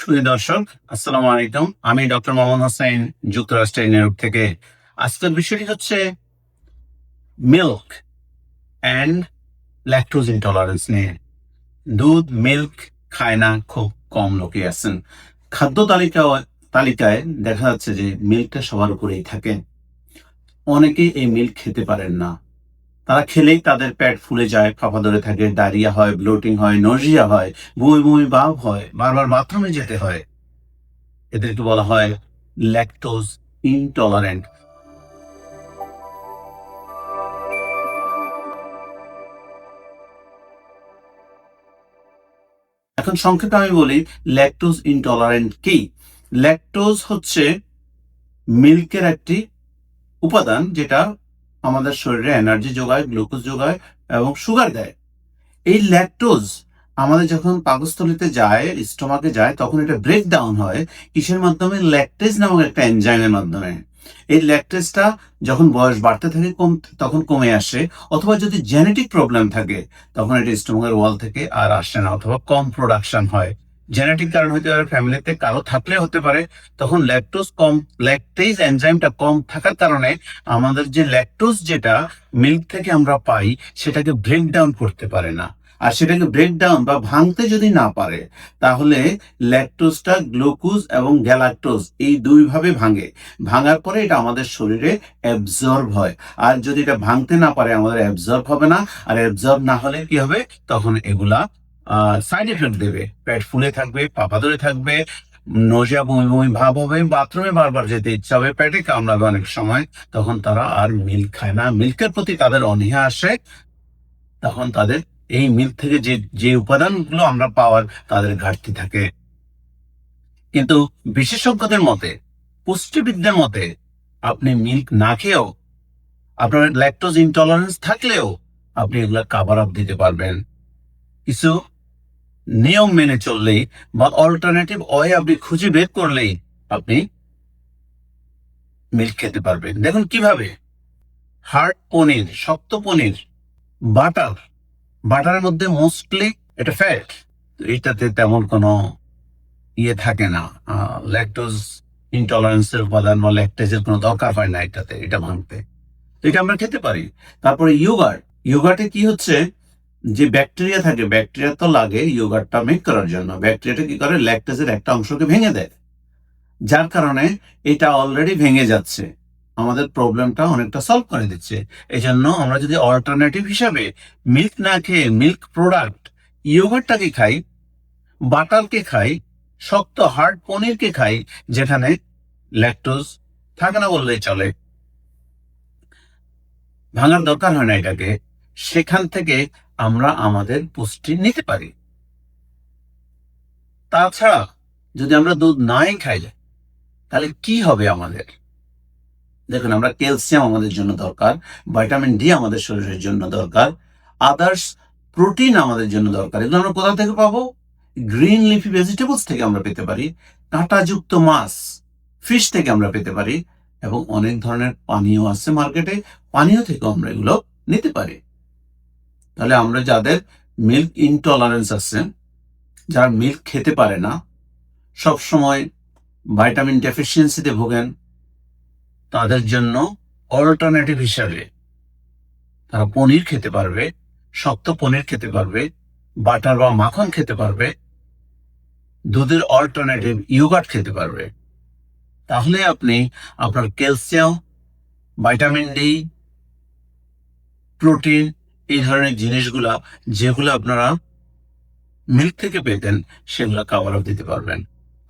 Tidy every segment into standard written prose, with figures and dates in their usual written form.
সুপ্রিয় দর্শক, আসসালামু আলাইকুম। আমি ডক্টর মোহাম্মদ হোসেন, যুক্তরাষ্ট্রের নিউ ইয়র্ক থেকে। আজকের বিষয়টি হচ্ছে মিল্ক অ্যান্ড ল্যাকটোজ ইনটলারেন্স নিয়ে। দুধ, মিল্ক খায় না খুব কম লোকই আছেন। খাদ্য তালিকায় দেখা যাচ্ছে যে মিল্কটা সবার উপরেই থাকে। অনেকেই এই মিল্ক খেতে পারেন না। তারা খেলেই তাদের পেট ফুলে যায়, ফাঁপা ধরে থাকে, ডায়রিয়া হয়, ব্লোটিং হয়, নজিয়া হয়, বমি বমি ভাব হয়, বারবার বাথরুমে যেতে হয়। এদেরকে বলা হয় ল্যাকটোজ ইনটলারেন্ট। এখন সংক্ষেপে আমি বলি ল্যাকটোজ ইনটলারেন্ট কি। ল্যাকটোজ হচ্ছে মিল্কের একটি উপাদান যেটা আমাদের শরীরে এনার্জি যোগায়, গ্লুকোজ যোগায় এবং সুগার দেয়। এই ল্যাকটোজ আমাদের যখন পাকস্থলীতে যায়, স্টোমাকে যায়, তখন এটা ব্রেক ডাউন হয় কিসের মাধ্যমে? ল্যাকটেজ নামক একটা এনজাইমের মাধ্যমে। এই ল্যাকটেজটা যখন বয়স বাড়তে থাকে তখন কমে আসে, অথবা যদি জেনেটিক প্রবলেম থাকে তখন এটা স্টোমাকের ওয়াল থেকে আর আসে না, অথবা কম প্রোডাকশন হয়। জেনেটিক কারণ হতে পারে, ফ্যামিলিতে কারো থাকলে হতে পারে। তখন ল্যাকটেজ এনজাইমটা কম থাকার কারণে আমাদের যে ল্যাকটোজ যেটা মিল্ক থেকে আমরা পাই সেটাকে ব্রেক ডাউন করতে পারে না। আর সেটাকে ব্রেকডাউন বা ভাঙতে যদি না পারে তাহলে ল্যাকটোজটা গ্লুকোজ এবং গ্যালাক্টোজ এই দুই ভাবে ভাঙার পরে এটা আমাদের শরীরে অ্যাবজর্ব হয়। আর যদি এটা ভাঙতে না পারে আমাদের অ্যাবজর্ব হবে না। আর অ্যাবজর্ব না হলে কি হবে? তখন এগুলা সাইড এফেক্ট দেবে, পেট ফুলে থাকবে, পাপা ধরে থাকবে, নজিয়া বমি বমি ভাব হবে, বাথরুমে বারবার যেতে ইচ্ছা হবে, পেটে কামড়াবে অনেক সময়। তখন তারা আর মিল্ক খায় না, মিল্কের প্রতি তাদের অনীহা আসে। তখন তাদের এই মিল্ক থেকে যে যে উপাদানগুলো আমরা পাওয়ার তাদের ঘাটতি থাকে। কিন্তু বিশেষজ্ঞদের মতে, পুষ্টিবিদদের মতে, আপনি মিল্ক না খেয়েও, আপনার ল্যাকটোজ ইনটলারেন্স থাকলেও আপনি এগুলা কাভার আপ দিতে পারবেন। কিছু নিয়ম মেনে চললেই বা অল্টারনেটিভ ওয়ে আপনি খুঁজে বের করলেই আপনি মিল্ক খেতে পারবেন। দেখুন কিভাবে। হার্ড পনির, শক্ত পনির, বাটার, বাটারের মধ্যে মোস্টলি এটা ফ্যাট, এটাতে তেমন কোনো থাকে না, ল্যাকটোজ ইনটলারেন্সের উপাদান বা ল্যাকটেজের কোনো দরকার হয় না এটাতে, এটা ভাঙতে। তো এটা আমরা খেতে পারি। তারপরে ইয়োগার্টে কি হচ্ছে, যে ব্যাকটেরিয়া থাকে, ব্যাকটেরিয়া তো লাগে ইয়োগার্টটা মেক করার জন্য। ব্যাকটেরিয়াটা কি করে? ল্যাকটেজের একটা অংশকে ভেঙে দেয়, যার কারণে এটা অলরেডি ভেঙে যাচ্ছে, আমাদের প্রবলেমটা অনেকটা সলভ করে দিচ্ছে। এই জন্য আমরা যদি অল্টারনেটিভ হিসাবে মিল্ক না খেয়ে মিল্ক প্রোডাক্ট ইয়োগার্টটাকে খাই, বাটারকে খাই, শক্ত হার্ড পনিরকে খাই, যেখানে ল্যাকটোজ থাকে না বললেই চলে, ভাঙার দরকার হয় না এটাকে, সেখান থেকে আমরা আমাদের পুষ্টি নিতে পারি। তাছাড়া যদি আমরা দুধ নাই খাই তাহলে কি হবে আমাদের? দেখুন, আমরা ক্যালসিয়াম আমাদের জন্য দরকার, ভিটামিন ডি আমাদের শরীরের জন্য দরকার, আদার্স প্রোটিন আমাদের জন্য দরকার। এগুলো আমরা কোথা থেকে পাবো? গ্রিন লিফি ভেজিটেবলস থেকে আমরা পেতে পারি, কাঁটাযুক্ত মাছ, ফিশ থেকে আমরা পেতে পারি, এবং অনেক ধরনের পানীয় আছে মার্কেটে, পানীয় থেকে আমরা এগুলো নিতে পারি। তাহলে আমরা যাদের মিল্ক ইনটলারেন্স আছে, যারা মিল্ক খেতে পারে না, সবসময় ভিটামিন ডেফিসিয়েন্সিতে ভোগেন, তাদের জন্য অল্টারনেটিভ হিসাবে তারা পনির খেতে পারবে, শক্ত পনির খেতে পারবে, বাটার বা মাখন খেতে পারবে, দুধের অল্টারনেটিভ ইয়োগার্ট খেতে পারবে। তাহলে আপনি আপনার ক্যালসিয়াম, ভিটামিন ডি, প্রোটিন, এই ধরনের জিনিসগুলা যেগুলো আপনারা মিল্ক থেকে পেতেন সেগুলো কাভার আপ দিতে পারবেন।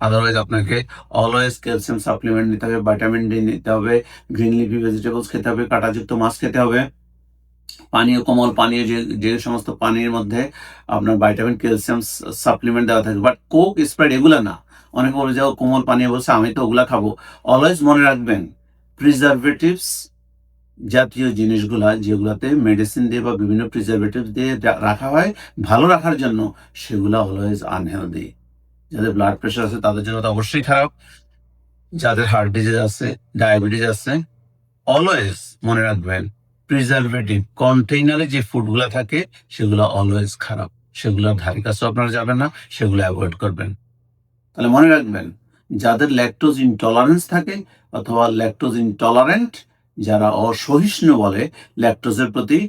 আদারওয়াইজ আপনাকে অলওয়েজ ক্যালসিয়াম সাপ্লিমেন্ট নিতে হবে, ভিটামিন ডি নিতে হবে, গ্রিন লিফি ভেজিটেবলস খেতে হবে, কাঁটাযুক্ত মাছ খেতে হবে, পানীয়, কোমল পানীয়, যে সমস্ত পানির মধ্যে আপনার ভিটামিন, ক্যালসিয়াম সাপ্লিমেন্ট দেওয়া থাকে। বাট কোক, স্প্রাইট এগুলা না। অনেকে বলে যাও কোমল পানীয় বলছে, আমি তো ওগুলা খাবো। অলওয়েজ মনে রাখবেন, প্রিজারভেটিভস জাতীয় জিনিসগুলা, যেগুলাতে মেডিসিন দিয়ে বা বিভিন্ন প্রিজারভেটিভস দিয়ে রাখা হয় ভালো রাখার জন্য, সেগুলা অলওয়েজ আনহেলদি। যাদের ব্লাড প্রেশার আছে তাদের জন্য তো অবশ্যই খারাপ, যাদের হার্ট ডিজিজ আছে, ডায়াবেটিস আছে, অলওয়েজ মনে রাখবেন, প্রিজারভেটিভ কন্টেইনারে যে ফুডগুলো থাকে সেগুলো অলওয়েজ খারাপ, সেগুলোর ধারে কাছেও আপনারা যাবেন না, সেগুলো অ্যাভয়েড করবেন। তাহলে মনে রাখবেন, যাদের ল্যাকটোজ ইনটলারেন্স থাকে অথবা ল্যাকটোজ ইনটলারেন্ট, যারা অসহিষ্ণু বলে ল্যাকটোজের প্রতি,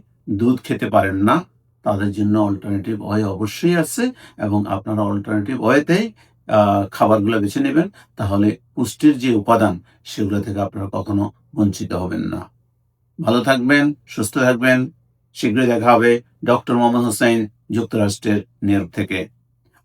দুধ খেতে পারেন না, তাদের জন্য অল্টারনেটিভ ওয়ে অবশ্যই আছে এবং আপনারা অল্টারনেটিভ ওয়েতেই খাবারগুলো বেছে নেবেন। তাহলে পুষ্টির যে উপাদান সেগুলো থেকে আপনারা কখনো বঞ্চিত হবেন না। ভালো থাকবেন, সুস্থ থাকবেন। শীঘ্রই দেখা হবে। ডক্টর মোহাম্মদ হোসেন, যুক্তরাষ্ট্রের নিউ ইয়র্ক থেকে।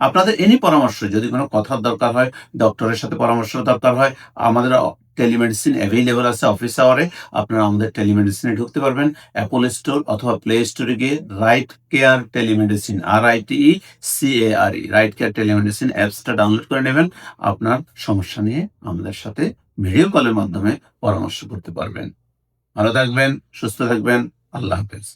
আপনাদের এনি পরামর্শ, যদি কোনো কথার দরকার হয়, ডক্টরের সাথে পরামর্শ দরকার হয়, আমাদের টেলিমেডিসিন অ্যাভেইলেবল আছে অফিস আওয়ারে। আপনারা আমাদের টেলিমেডিসিনে ঢুকতে পারবেন। অ্যাপল স্টোর অথবা প্লে স্টোরে গিয়ে right care telemedicine, RITECARE, right care telemedicine অ্যাপসটা ডাউনলোড করে নেবেন। আপনার সমস্যা নিয়ে আমাদের সাথে ভিডিও কলের মাধ্যমে পরামর্শ করতে পারবেন। ভালো থাকবেন, সুস্থ থাকবেন। আল্লাহ হাফেজ।